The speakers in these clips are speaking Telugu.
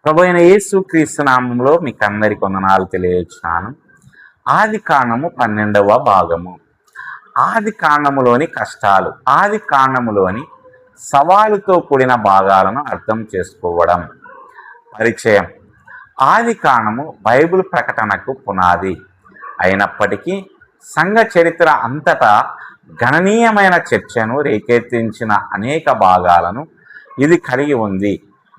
ప్రభు అయిన యేసుక్రీస్తు నామంలో మీకు అందరికి వందనాలు తెలియజేస్తున్నాను. ఆది కాండము 12వ భాగము. ఆది కాండములోని కష్టాలు, ఆది కాండములోని సవాలుతో కూడిన భాగాలను అర్థం చేసుకోవడం. పరిచయం. ఆది కాండము బైబిల్ ప్రకటనకు పునాది అయినప్పటికీ సంఘ చరిత్ర అంతటా గణనీయమైన చర్చను రేకెత్తించిన అనేక భాగాలను ఇది కలిగి ఉంది.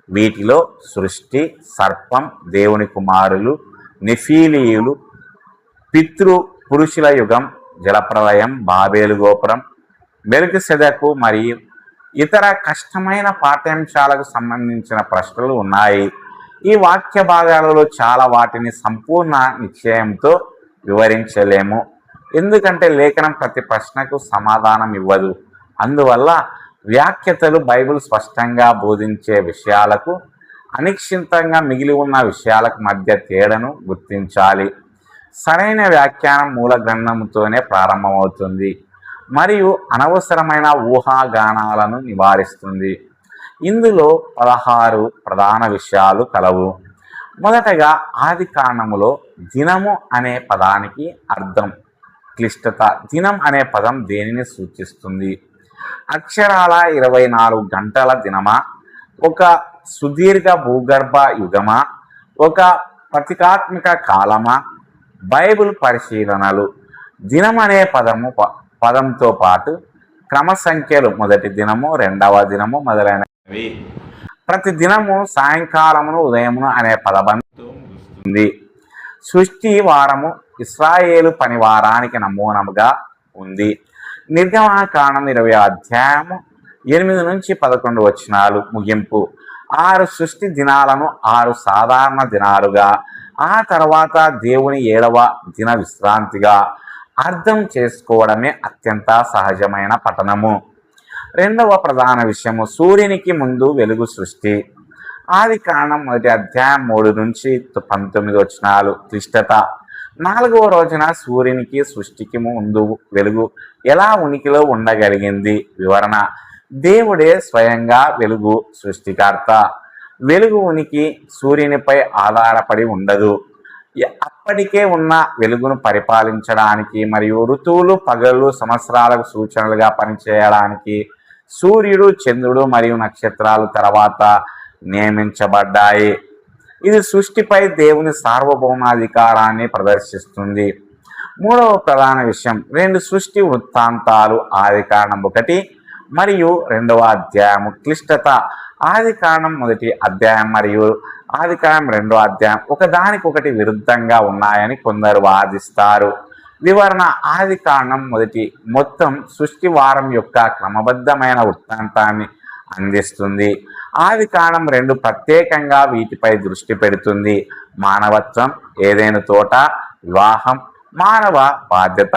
వీటిలో సృష్టి, సర్పం, దేవుని కుమారులు, నెఫీలీయులు, పితృ పురుషుల యుగం, జలప్రలయం, బాబేలు గోపురం, మెల్కిసెదెకు మరియు ఇతర కష్టమైన పాఠ్యాంశాలకు సంబంధించిన ప్రశ్నలు ఉన్నాయి. ఈ వాక్య భాగాలలో చాలా వాటిని సంపూర్ణ నిశ్చయంతో వివరించలేము, ఎందుకంటే లేఖనం ప్రతి ప్రశ్నకు సమాధానం ఇవ్వదు. అందువల్ల వ్యాఖ్యాతలు బైబిల్ స్పష్టంగా బోధించే విషయాలకు అనిశ్చితంగా మిగిలి ఉన్న విషయాలకు మధ్య తేడాను గుర్తించాలి. సరైన వ్యాఖ్యానం మూల గ్రంథంతోనే ప్రారంభమవుతుంది మరియు అనవసరమైన ఊహాగానాలను నివారిస్తుంది. ఇందులో 16 ప్రధాన విషయాలు కలవు. మొదటగా ఆది కాండములో దినము అనే పదానికి అర్థం, క్లిష్టత. దినం అనే పదం దేనిని సూచిస్తుంది? అక్షరాల 24 గంటల దినమా, ఒక సుదీర్ఘ భూగర్భ యుగమా, ఒక ప్రతీకాత్మక కాలమా? బైబిల్ పరిశీలనలు. దినం అనే పదంతో పాటు క్రమ సంఖ్యలు, మొదటి దినము, రెండవ దినము మొదలైనవి. ప్రతి దినము సాయంకాలమును, ఉదయమును అనే పదబంధంతో ముగుస్తుంది. సృష్టి వారము ఇశ్రాయేలు పని వారానికి నమూనముగా ఉంది. నిర్గమకాండం 20వ అధ్యాయము 8 నుంచి 11 వచనాలు ముగింపు. 6 సృష్టి దినాలను 6 సాధారణ దినాలుగా, ఆ తర్వాత దేవుని 7వ దిన విశ్రాంతిగా అర్థం చేసుకోవడమే అత్యంత సహజమైన పఠనము. రెండవ ప్రధాన విషయము సూర్యునికి ముందు వెలుగు సృష్టి. ఆది కాండం 1వ అధ్యాయం 3 నుంచి 19 వచనాలు క్లిష్టత. 4వ రోజున సూర్యునికి సృష్టికి ముందు వెలుగు ఎలా ఉనికిలో ఉండగలిగింది? వివరణ. దేవుడే స్వయంగా వెలుగు సృష్టికర్త. వెలుగు ఉనికి సూర్యునిపై ఆధారపడి ఉండదు. అప్పటికే ఉన్న వెలుగును పరిపాలించడానికి మరియు ఋతువులు, పగళ్ళు, సంవత్సరాలకు సూచనలుగా పనిచేయడానికి సూర్యుడు, చంద్రుడు మరియు నక్షత్రాలు తర్వాత నియమించబడ్డాయి. ఇది సృష్టిపై దేవుని సార్వభౌమాధికారాన్ని ప్రదర్శిస్తుంది. మూడవ ప్రధాన విషయం 2 సృష్టి వృత్తాంతాలు. ఆది కాండం 1 మరియు 2వ అధ్యాయము. క్లిష్టత. ఆది కాండం 1వ అధ్యాయం మరియు ఆది కాండం 2వ అధ్యాయం ఒకదానికొకటి విరుద్ధంగా ఉన్నాయని కొందరు వాదిస్తారు. వివరణ. ఆది కాండం 1 మొత్తం సృష్టి వారం యొక్క క్రమబద్ధమైన వృత్తాంతాన్ని అందిస్తుంది. ఆది కాండం 2 ప్రత్యేకంగా వీటిపై దృష్టి పెడుతుంది. మానవత్వం, ఏదైనా తోట, వివాహం, మానవ బాధ్యత.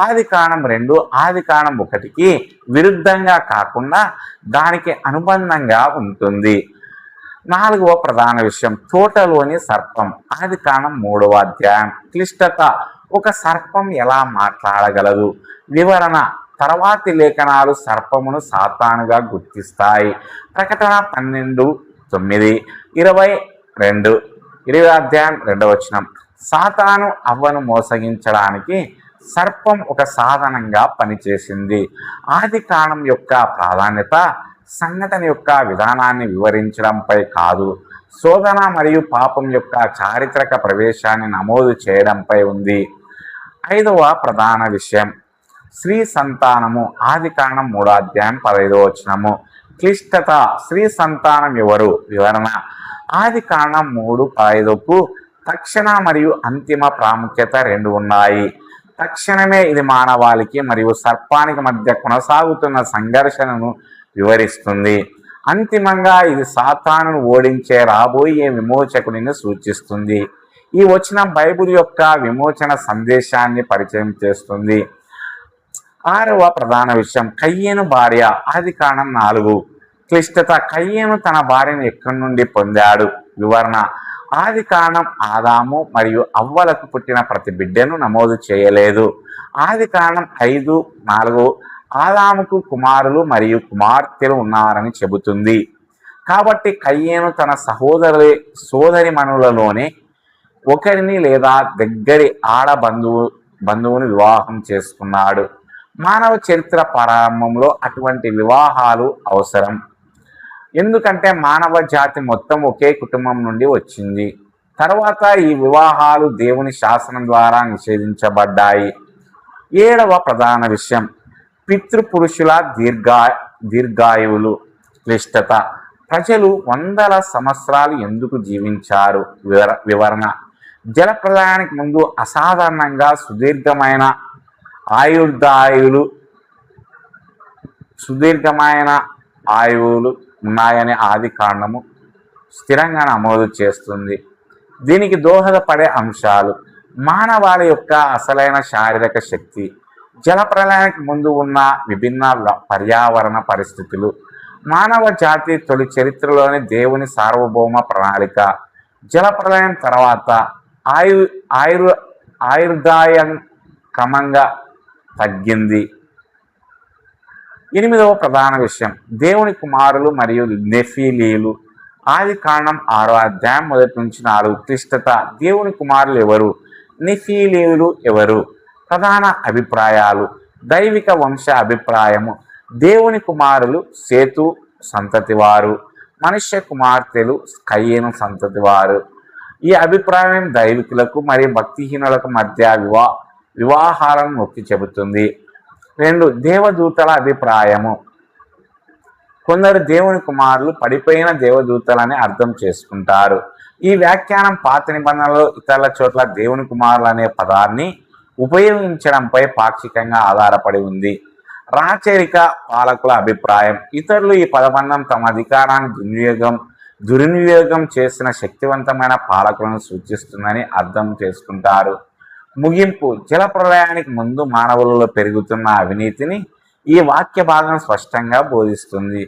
ఆది కాండం 2 ఆది కాండం 1కి విరుద్ధంగా కాకుండా దానికి అనుబంధంగా ఉంటుంది. 4వ ప్రధాన విషయం తోటలోని సర్పం. ఆది కాండం 3వ అధ్యాయం. క్లిష్టత. ఒక సర్పం ఎలా మాట్లాడగలదు? వివరణ. తర్వాతి లేఖనాలు సర్పమును సాతానుగా గుర్తిస్తాయి. ప్రకటన 12:9, 20వ అధ్యాయం 2వ వచనం. సాతాను అవ్వను మోసగించడానికి సర్పం ఒక సాధనంగా పనిచేసింది. ఆది కాండం యొక్క ప్రాధాన్యత సంఘటన యొక్క విధానాన్ని వివరించడంపై కాదు, శోధన మరియు పాపం యొక్క చారిత్రక ప్రవేశాన్ని నమోదు చేయడంపై ఉంది. 5వ ప్రధాన విషయం స్త్రీ సంతానము. ఆది కాండం 3వ అధ్యాయం 15వ వచనము. క్లిష్టత. స్త్రీ సంతానం ఎవరు? వివరణ. ఆది కాండం 3:15కు తక్షణ మరియు అంతిమ ప్రాముఖ్యత 2 ఉన్నాయి. తక్షణమే ఇది మానవాళికి మరియు సర్పానికి మధ్య కొనసాగుతున్న సంఘర్షణను వివరిస్తుంది. అంతిమంగా ఇది సాతానును ఓడించే రాబోయే విమోచకుడిని సూచిస్తుంది. ఈ వచనం బైబిల్ యొక్క విమోచన సందేశాన్ని పరిచయం చేస్తుంది. 6వ ప్రధాన విషయం కయ్యేను భార్య. ఆది కాండం 4. క్లిష్టత. కయ్యేను తన భార్యను ఎక్కడి నుండి పొందాడు? వివరణ. ఆది కాండం ఆదాము మరియు అవ్వలకు పుట్టిన ప్రతి బిడ్డను నమోదు చేయలేదు. ఆది కాండం 5:4 ఆదాముకు కుమారులు మరియు కుమార్తెలు ఉన్నారని చెబుతుంది. కాబట్టి కయ్యేను తన సోదరిమణులలోనే ఒకరిని లేదా దగ్గరి బంధువుని వివాహం చేసుకున్నాడు. మానవ చరిత్ర ప్రారంభంలో అటువంటి వివాహాలు అవసరం. ఎందుకంటే మానవ జాతి మొత్తం ఒకే కుటుంబం నుండి వచ్చింది. తర్వాత ఈ వివాహాలు దేవుని శాసనం ద్వారా నిషేధించబడ్డాయి. 7వ ప్రధాన విషయం పితృపురుషుల దీర్ఘాయువులు. క్లిష్టత. ప్రజలు వందల సంవత్సరాలు ఎందుకు జీవించారు? వివరణ. జలప్రళయానికి ముందు అసాధారణంగా సుదీర్ఘమైన ఆయువులు ఉన్నాయని ఆది కాండము స్థిరంగా నమోదు చేస్తుంది. దీనికి దోహదపడే అంశాలు: మానవాళి యొక్క అసలైన శారీరక శక్తి, జలప్రళయానికి ముందు ఉన్న విభిన్న పర్యావరణ పరిస్థితులు, మానవ జాతి తొలి చరిత్రలోని దేవుని సార్వభౌమ ప్రణాళిక, జలప్రళయం తర్వాత ఆయుర్దాయం క్రమంగా తగ్గింది. 8వ ప్రధాన విషయం దేవుని కుమారులు మరియు నెఫీలీలు. ఆది కాండం 6వ అధ్యాయం 1 నుంచి 4. క్లిష్టత. దేవుని కుమారులు ఎవరు? నెఫీలీలు ఎవరు? ప్రధాన అభిప్రాయాలు. దైవిక వంశ అభిప్రాయము. దేవుని కుమారులు సేతు సంతతివారు, మనుష్య కుమార్తెలు కయ్యేను సంతతివారు. ఈ అభిప్రాయం దైవికులకు మరియు భక్తిహీనులకు మధ్య వివాహాలను నొక్కి చెబుతుంది. 2. దేవదూతల అభిప్రాయము. కొందరు దేవుని కుమారులు పడిపోయిన దేవదూతలని అర్థం చేసుకుంటారు. ఈ వ్యాఖ్యానం పాత నిబంధనలో ఇతరుల చోట్ల దేవుని కుమారులు అనే పదాన్ని ఉపయోగించడంపై పాక్షికంగా ఆధారపడి ఉంది. రాచరిక పాలకుల అభిప్రాయం. ఇతరులు ఈ పదబంధం తమ అధికారాన్ని దుర్వినియోగం చేసిన శక్తివంతమైన పాలకులను సూచిస్తుందని అర్థం చేసుకుంటారు. ముగింపు. జలప్రళయానికి ముందు మానవులలో పెరుగుతున్న అవినీతిని ఈ వాక్య భాగం స్పష్టంగా బోధిస్తుంది.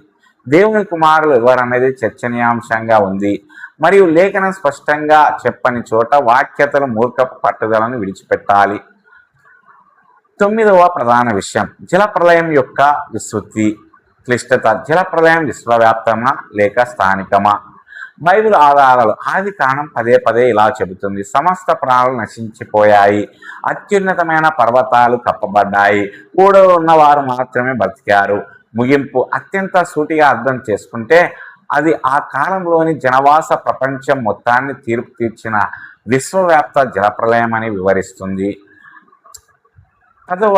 దేవుని కుమారులు ఎవరనేది చర్చనీయాంశంగా ఉంది మరియు లేఖనం స్పష్టంగా చెప్పని చోట వాక్యతలు మూర్ఖపు పట్టుదలను విడిచిపెట్టాలి. 9వ ప్రధాన విషయం జలప్రళయం యొక్క విస్తృతి. క్లిష్టత. జలప్రళయం విశ్వవ్యాప్తమా లేక స్థానికమా? బైబిల్ ఆధారాలు. ఆది కాండం పదే ఇలా చెబుతుంది: సమస్త ప్రాణులు నశించిపోయాయి, అత్యున్నతమైన పర్వతాలు కప్పబడ్డాయి, ఊడలో ఉన్నవారు మాత్రమే బతికారు. ముగింపు. అత్యంత సూటిగా అర్థం చేసుకుంటే అది ఆ కాలంలోని జనవాస ప్రపంచం మొత్తాన్ని తీర్పు తీర్చిన విశ్వవ్యాప్త జలప్రళయం అని వివరిస్తుంది. 10వ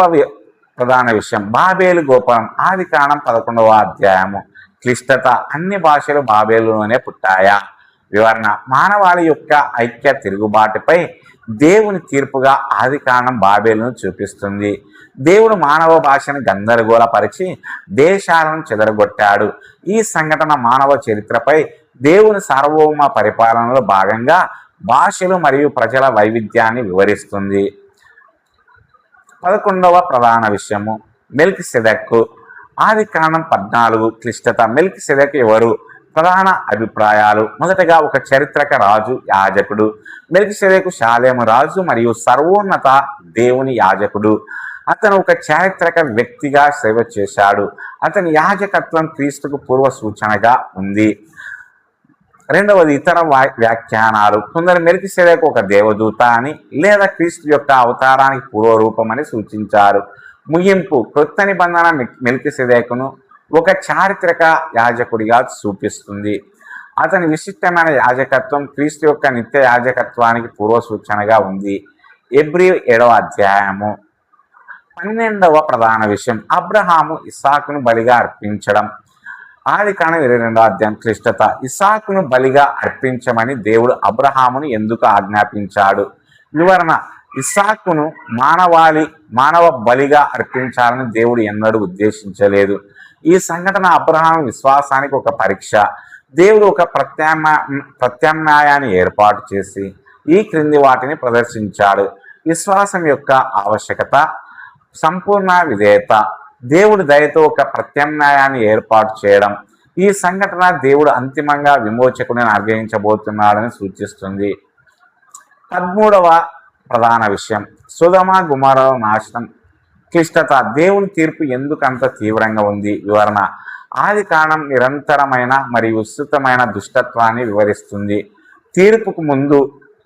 ప్రధాన విషయం బాబేలు గోపురం. ఆది కాండం 11వ అధ్యాయము. క్లిష్టత. అన్ని భాషలు బాబేలులోనే పుట్టాయా? వివరణ. మానవాళి యొక్క ఐక్య తిరుగుబాటుపై దేవుని తీర్పుగా ఆది కాండం బాబేలును చూపిస్తుంది. దేవుడు మానవ భాషను గందరగోళపరిచి దేశాలను చెదరగొట్టాడు. ఈ సంఘటన మానవ చరిత్రపై దేవుని సార్వభౌమ పరిపాలనలో భాగంగా భాషలు మరియు ప్రజల వైవిధ్యాన్ని వివరిస్తుంది. 11వ ప్రధాన విషయము మెల్కిసెదెకు. ఆది కాండం 14. క్లిష్టత. మెల్కిసెదెకు ఎవరు? ప్రధాన అభిప్రాయాలు. మొదటగా ఒక చారిత్రక రాజు, యాజకుడు. మెల్కిసెదెకు షాలేము రాజు మరియు సర్వోన్నత దేవుని యాజకుడు. అతను ఒక చారిత్రక వ్యక్తిగా సేవ చేశాడు. అతని యాజకత్వం క్రీస్తుకు పూర్వ సూచనగా ఉంది. 2వది ఇతర వ్యాఖ్యానాలు. కొందరు మెల్కిసెదెకు ఒక దేవదూత అని లేదా క్రీస్తు యొక్క అవతారానికి పూర్వరూపమని సూచించారు. ముగింపు. క్రొత్త నిబంధన మెల్కిసెదెకును ఒక చారిత్రక యాజకుడిగా చూపిస్తుంది. అతని విశిష్టమైన యాజకత్వం క్రీస్తు యొక్క నిత్య యాజకత్వానికి పూర్వ సూచనగా ఉంది. హెబ్రీ 7వ అధ్యాయము. 12వ ప్రధాన విషయం అబ్రహాము ఇస్సాకును బలిగా అర్పించడం. ఆది కాండం 22వ అధ్యాయం. క్లిష్టత. ఇస్సాకును బలిగా అర్పించమని దేవుడు అబ్రహామును ఎందుకు ఆజ్ఞాపించాడు? వివరణ. ఇస్సాకును మానవ బలిగా అర్పించాలని దేవుడు ఎన్నడూ ఉద్దేశించలేదు. ఈ సంఘటన అబ్రహాము విశ్వాసానికి ఒక పరీక్ష. దేవుడు ఒక ప్రత్యామ్నాయాన్ని ఏర్పాటు చేసి ఈ క్రింది వాటిని ప్రదర్శించాడు: విశ్వాసం యొక్క ఆవశ్యకత, సంపూర్ణ విధేయత, దేవుడు దయతో ఒక ప్రత్యామ్నాయాన్ని ఏర్పాటు చేయడం. ఈ సంఘటన దేవుడు అంతిమంగా విమోచకుడిని అనుగ్రహించబోతున్నాడని సూచిస్తుంది. 13వ ప్రధాన విషయం సొదొమ గొమొర్రా నాశనం క్లిష్టత. దేవుని తీర్పు ఎందుకు అంత తీవ్రంగా ఉంది? వివరణ. ఆది కాండం నిరంతరమైన మరియు విస్తృతమైన దుష్టత్వాన్ని వివరిస్తుంది. తీర్పుకు ముందు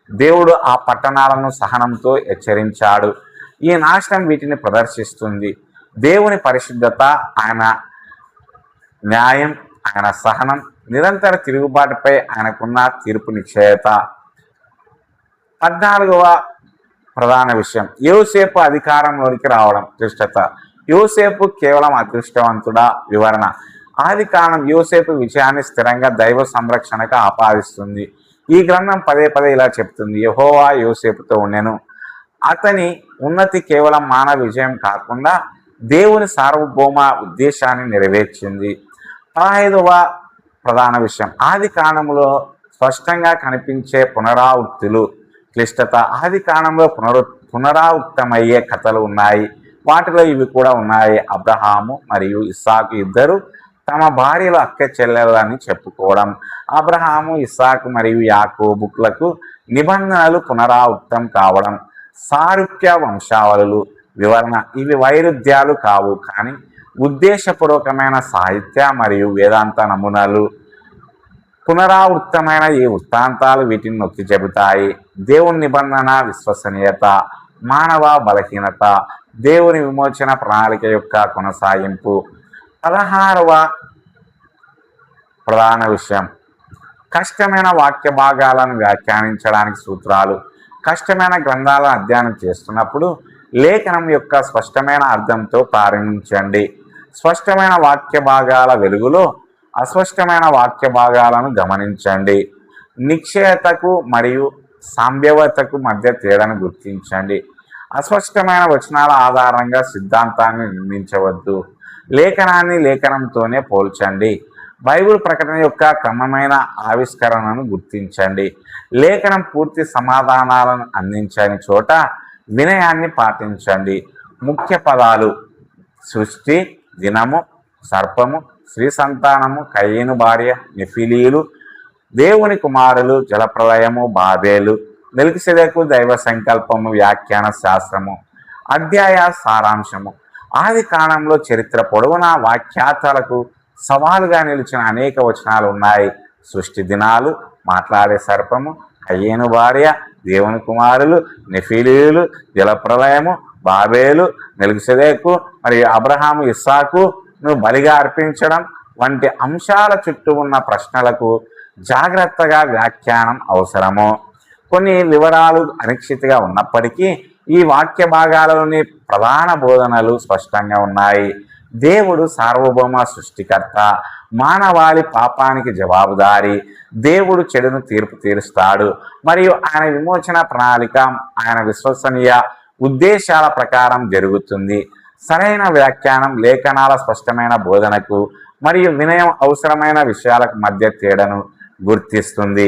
దేవుడు ఆ పట్టణాలను సహనంతో హెచ్చరించాడు. ఈ నాశనం వీటిని ప్రదర్శిస్తుంది. దేవుని పరిశుద్ధత, ఆయన న్యాయం, ఆయన సహనం, నిరంతర తిరుగుబాటుపై ఆయనకున్న తీర్పు నిశ్చయత. 14వ ప్రధాన విషయం, యోసేపు అధికారంలోనికి రావడం. క్లిష్టత. యోసేపు కేవలం అదృష్టవంతుడా? వివరణ. ఆది కాండం యోసేపు విజయాన్ని స్థిరంగా దైవ సంరక్షణకు ఆపాదిస్తుంది. ఈ గ్రంథం పదే పదే ఇలా చెప్తుంది: యెహోవా యోసేపుతో ఉండెను. అతని ఉన్నతి కేవలం మానవ విజయం కాకుండా దేవుని సార్వభౌమ ఉద్దేశాన్ని నెరవేర్చింది. 15వ ప్రధాన విషయం, ఆది కాండంలో స్పష్టంగా కనిపించే పునరావృత్తులు. క్లిష్టత. ఆది కాండంలో పునరావృతమయ్యే కథలు ఉన్నాయి. వాటిలో ఇవి కూడా ఉన్నాయి. అబ్రహాము మరియు ఇస్సాకు ఇద్దరు తమ భార్యలు అక్క చెల్లెలని చెప్పుకోవడం. అబ్రహాము, ఇస్సాకు మరియు యాకోబులకు నిబంధనలు పునరావృతం కావడం. సారూప్య వంశావళులు. వివరణ. ఇవి వైరుధ్యాలు కావు, కానీ ఉద్దేశపూర్వకమైన సాహిత్య మరియు వేదాంత నమూనాలు. పునరావృతమైన ఈ వృత్తాంతాలు వీటిని నొక్కి చెబుతాయి: దేవుని నిబంధన విశ్వసనీయత, మానవ బలహీనత, దేవుని విమోచన ప్రణాళిక యొక్క కొనసాగింపు. 16వ ప్రధాన విషయం, కష్టమైన వాక్య భాగాలను వ్యాఖ్యానించడానికి సూత్రాలు. కష్టమైన గ్రంథాలను అధ్యయనం చేస్తున్నప్పుడు లేఖనం యొక్క స్పష్టమైన అర్థంతో ప్రారంభించండి. స్పష్టమైన వాక్య భాగాల వెలుగులో అస్పష్టమైన వాక్య భాగాలను గమనించండి. నిశ్చయతకు మరియు సంభావ్యతకు మధ్య తేడాను గుర్తించండి. అస్పష్టమైన వచనాల ఆధారంగా సిద్ధాంతాన్ని నిర్మించవద్దు. లేఖనాన్ని లేఖనంతోనే పోల్చండి. బైబిల్ ప్రకటన యొక్క క్రమమైన ఆవిష్కరణను గుర్తించండి. లేఖనం పూర్తి సమాధానాలను అందించని చోట వినయాన్ని పాటించండి. ముఖ్య పదాలు: సృష్టి, దినము, సర్పము, స్త్రీ సంతానము, కయీను భార్య, నెఫిలీలు, దేవుని కుమారులు, జలప్రలయము, బాబేలు, మెల్కిసెదెకు, దైవ సంకల్పము, వ్యాఖ్యాన శాస్త్రము. అధ్యాయ సారాంశము. ఆది కాండంలో చరిత్ర పొడవునా వాక్యార్థాలకు సవాలుగా నిలిచిన అనేక వచనాలు ఉన్నాయి. సృష్టి దినాలు, మాట్లాడే సర్పము, కయ్యేను భార్య, దేవుని కుమారులు, నెఫిలీలు, జలప్రలయము, బాబేలు, మెల్కిసెదెకు మరియు అబ్రహాము, ఇస్సాకును బలిగా అర్పించడం వంటి అంశాల చుట్టూ ఉన్న ప్రశ్నలకు జాగ్రత్తగా వ్యాఖ్యానం అవసరము. కొన్ని వివరాలు అనిశ్చితిగా ఉన్నప్పటికీ ఈ వాక్య భాగాలలోని ప్రధాన బోధనలు స్పష్టంగా ఉన్నాయి. దేవుడు సార్వభౌమ సృష్టికర్త, మానవాళి పాపానికి జవాబుదారి. దేవుడు చెడును తీర్పు తీరుస్తాడు మరియు ఆయన విమోచన ప్రణాళిక ఆయన విశ్వసనీయ ఉద్దేశాల ప్రకారం జరుగుతుంది. సరైన వ్యాఖ్యానం లేఖనాల స్పష్టమైన బోధనకు మరియు వినయం అవసరమైన విషయాలకు మధ్య తేడాను గుర్తిస్తుంది.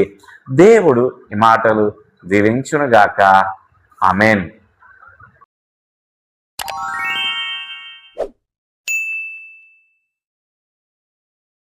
దేవుడు ఈ మాటలు దీవించునుగాక. ఆమేన్.